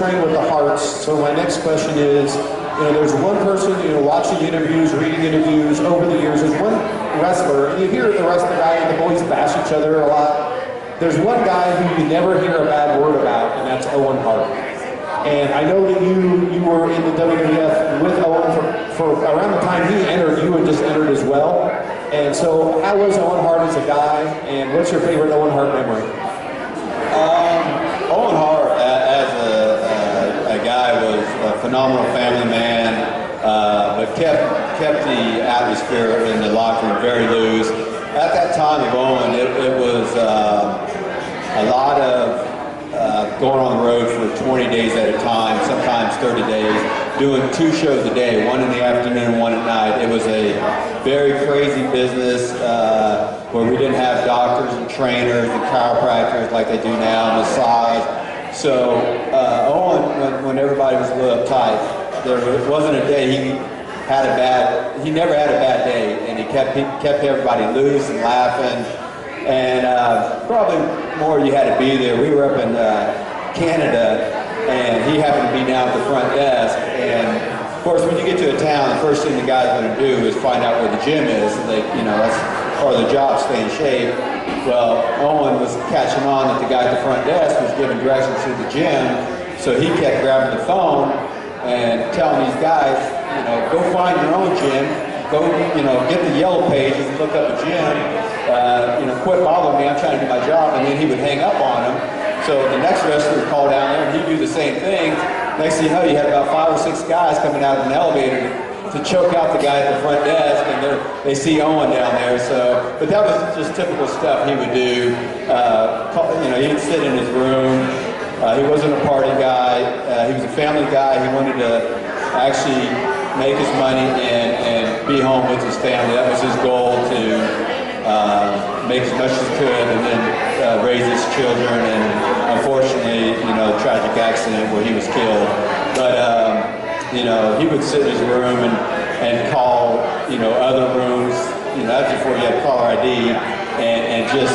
starting with the Harts. So my next question is, there's one person, watching interviews, reading interviews over the years. There's one wrestler, and you hear the rest of the guy, the boys bash each other a lot. There's one guy who you never hear a bad word about, and that's Owen Hart. And I know that you were in the WWF with Owen for around the time he entered. You had just entered as well. And so, how was Owen Hart as a guy, and what's your favorite Owen Hart memory? Owen Hart, as a guy, was a phenomenal family man, but kept the atmosphere in the locker room very loose. At that time of Owen, it was a lot of going on the road for 20 days at a time, sometimes 30 days, doing 2 shows a day, one in the afternoon and one at night. It was a very crazy business where we didn't have doctors and trainers and chiropractors like they do now, massage. So Owen, when everybody was a little uptight, there wasn't a day he never had a bad day, and he kept everybody loose and laughing. And probably more you had to be there. We were up in Canada, and he happened to be down at the front desk. And of course, when you get to a town, the first thing the guy's going to do is find out where the gym is. So that's part of the job, stay in shape. Well, Owen was catching on that the guy at the front desk was giving directions to the gym, so he kept grabbing the phone and telling these guys, go find your own gym. Go, get the yellow pages and look up a gym. Quit bothering me, I'm trying to do my job. And then he would hang up on him. So the next wrestler would call down there and he'd do the same thing. Next thing you know, you had about 5 or 6 guys coming out of an elevator to choke out the guy at the front desk, and they see Owen down there. So, but that was just typical stuff he would do. He'd sit in his room. He wasn't a party guy. He was a family guy. He wanted to actually make his money and be home with his family. That was his goal, to make as much as he could and then raise his children. And unfortunately, tragic accident where he was killed. But he would sit in his room and call other rooms. That's before you had caller ID, and just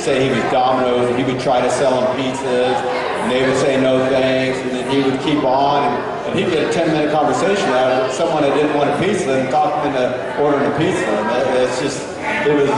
say he was Domino's, and he would try to sell them pizzas, and they would say no thanks, and then he would keep on, and he'd get a 10-minute conversation out of someone that didn't want a pizza and talk him into ordering a pizza. And he was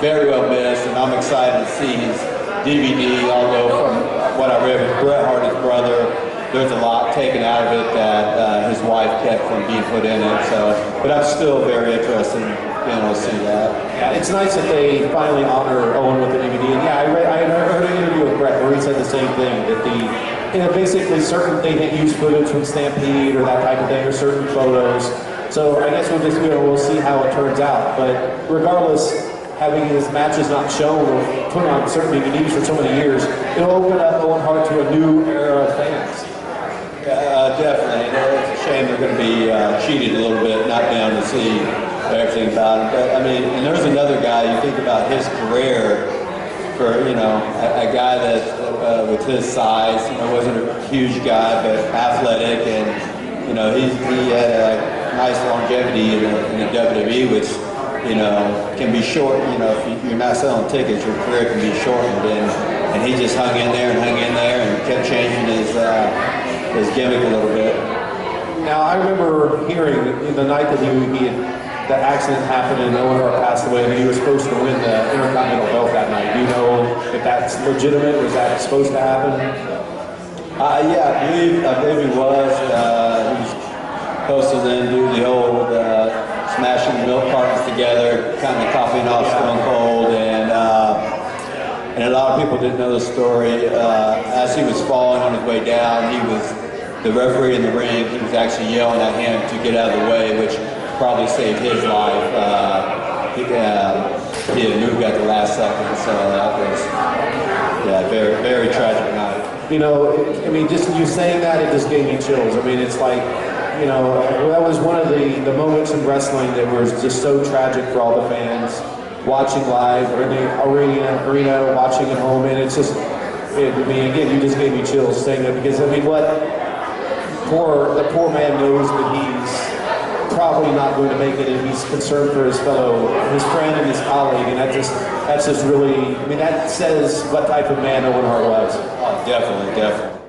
very well missed, and I'm excited to see his DVD. Although from what I read with Bret Hart, his brother, there's a lot taken out of it that his wife kept from being put in it. So, but I'm still very interested in being able to see that. Yeah, it's nice that they finally honor Owen with the DVD. And yeah, I heard an interview with Bret where he said the same thing, that basically they didn't use footage from Stampede or that type of thing, or certain photos. So I guess we'll see how it turns out. But regardless, having his matches not shown or put on certain DVDs for so many years, it'll open up Owen Hart to a new era of fans. Definitely. It's a shame they're going to be cheated a little bit, not down to see everything about him. But and there's another guy. You think about his career for a guy that with his size, wasn't a huge guy, but athletic, and he had a nice longevity in the WWE, which can be short. If you're not selling tickets, your career can be shortened, and he just hung in there and kept changing his gimmick a little bit. Now, I remember hearing the night that the accident happened and Owen Hart passed away, that he was supposed to win the Intercontinental belt that night. Do you know if that's legitimate? Was that supposed to happen? Yeah, I believe he was. He was supposed to then do the old smashing the milk cartons together, kind of copying off Stone Cold, and a lot of people didn't know the story. As he was falling on his way down, the referee in the ring, he was actually yelling at him to get out of the way, which probably saved his life. He had moved at the last second, so that was very, very tragic night. Just you saying that, it just gave me chills. It's like, that was one of the moments in wrestling that was just so tragic for all the fans, watching live, or in the arena, watching at home, and it's just, again, you just gave me chills saying that, because, the poor man knows that he's probably not going to make it, and he's concerned for his friend and his colleague, and that's just really, that says what type of man Owen Hart was. Oh, definitely.